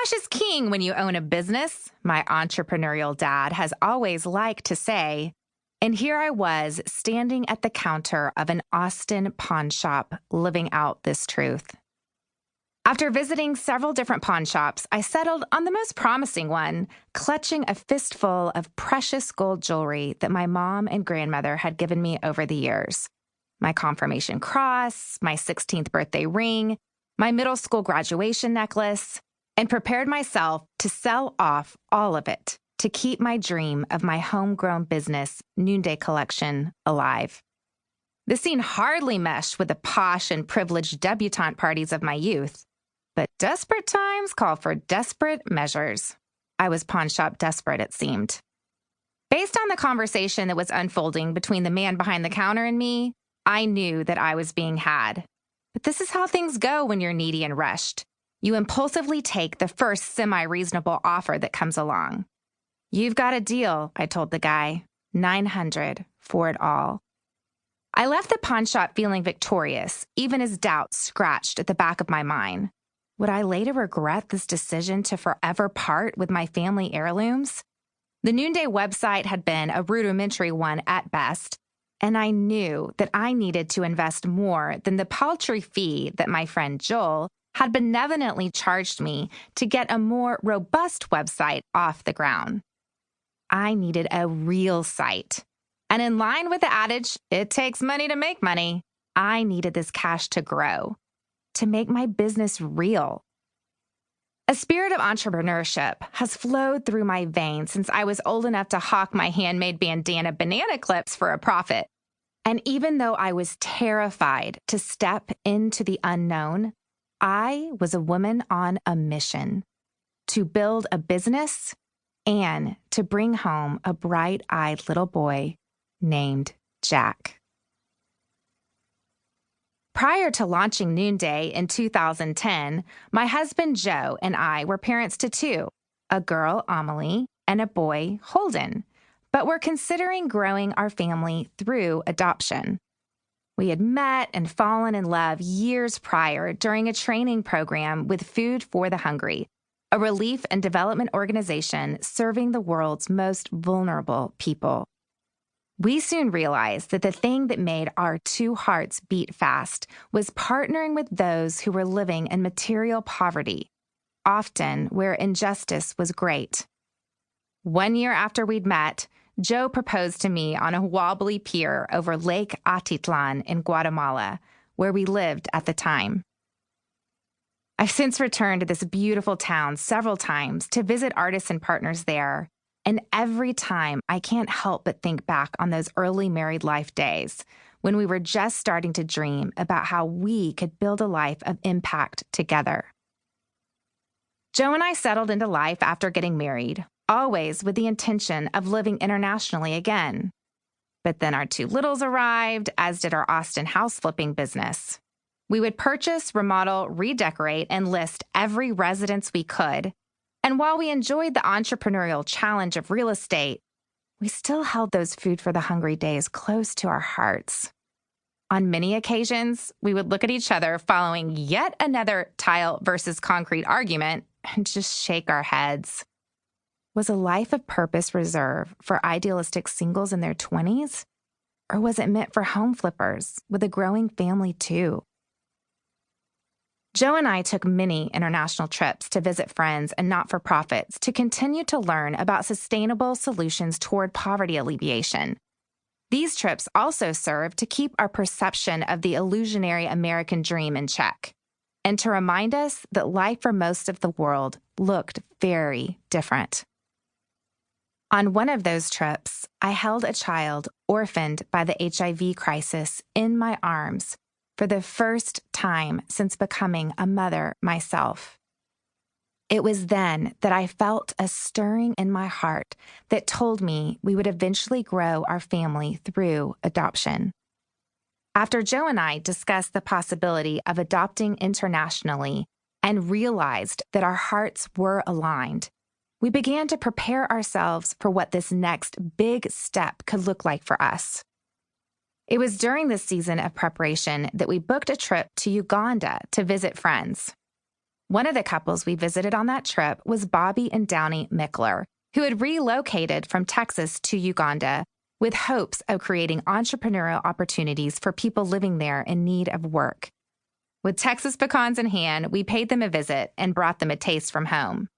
Cash is king when you own a business, my entrepreneurial dad has always liked to say. And here I was standing at the counter of an Austin pawn shop, living out this truth. After visiting several different pawn shops, I settled on the most promising one, clutching a fistful of precious gold jewelry that my mom and grandmother had given me over the years. My confirmation cross, my 16th birthday ring, my middle school graduation necklace, and prepared myself to sell off all of it to keep my dream of my homegrown business, Noonday Collection, alive. This scene hardly meshed with the posh and privileged debutante parties of my youth. But desperate times call for desperate measures. I was pawn shop desperate, it seemed. Based on the conversation that was unfolding between the man behind the counter and me, I knew that I was being had. But this is how things go when you're needy and rushed. You impulsively take the first semi-reasonable offer that comes along. You've got a deal, I told the guy. $900 for it all. I left the pawn shop feeling victorious, even as doubts scratched at the back of my mind. Would I later regret this decision to forever part with my family heirlooms? The Noonday website had been a rudimentary one at best, and I knew that I needed to invest more than the paltry fee that my friend Joel had benevolently charged me to get a more robust website off the ground. I needed a real site. And in line with the adage, it takes money to make money, I needed this cash to grow, to make my business real. A spirit of entrepreneurship has flowed through my veins since I was old enough to hawk my handmade bandana banana clips for a profit. And even though I was terrified to step into the unknown, I was a woman on a mission to build a business and to bring home a bright-eyed little boy named Jack. Prior to launching Noonday in 2010, my husband Joe and I were parents to two, a girl, Amelie, and a boy, Holden, but were considering growing our family through adoption. We had met and fallen in love years prior during a training program with Food for the Hungry, a relief and development organization serving the world's most vulnerable people. We soon realized that the thing that made our two hearts beat fast was partnering with those who were living in material poverty, often where injustice was great. 1 year after we'd met, Joe proposed to me on a wobbly pier over Lake Atitlan in Guatemala, where we lived at the time. I've since returned to this beautiful town several times to visit artists and partners there, and every time I can't help but think back on those early married life days when we were just starting to dream about how we could build a life of impact together. Joe and I settled into life after getting married, always with the intention of living internationally again. But then our two littles arrived, as did our Austin house flipping business. We would purchase, remodel, redecorate, and list every residence we could. And while we enjoyed the entrepreneurial challenge of real estate, we still held those Food for the Hungry days close to our hearts. On many occasions, we would look at each other following yet another tile versus concrete argument and just shake our heads. Was a life of purpose reserved for idealistic singles in their 20s? Or was it meant for home flippers with a growing family too? Joe and I took many international trips to visit friends and not-for-profits to continue to learn about sustainable solutions toward poverty alleviation. These trips also served to keep our perception of the illusionary American dream in check, and to remind us that life for most of the world looked very different. On one of those trips, I held a child orphaned by the HIV crisis in my arms for the first time since becoming a mother myself. It was then that I felt a stirring in my heart that told me we would eventually grow our family through adoption. After Joe and I discussed the possibility of adopting internationally and realized that our hearts were aligned, we began to prepare ourselves for what this next big step could look like for us. It was during this season of preparation that we booked a trip to Uganda to visit friends. One of the couples we visited on that trip was Bobby and Downey Mickler, who had relocated from Texas to Uganda with hopes of creating entrepreneurial opportunities for people living there in need of work. With Texas pecans in hand, we paid them a visit and brought them a taste from home.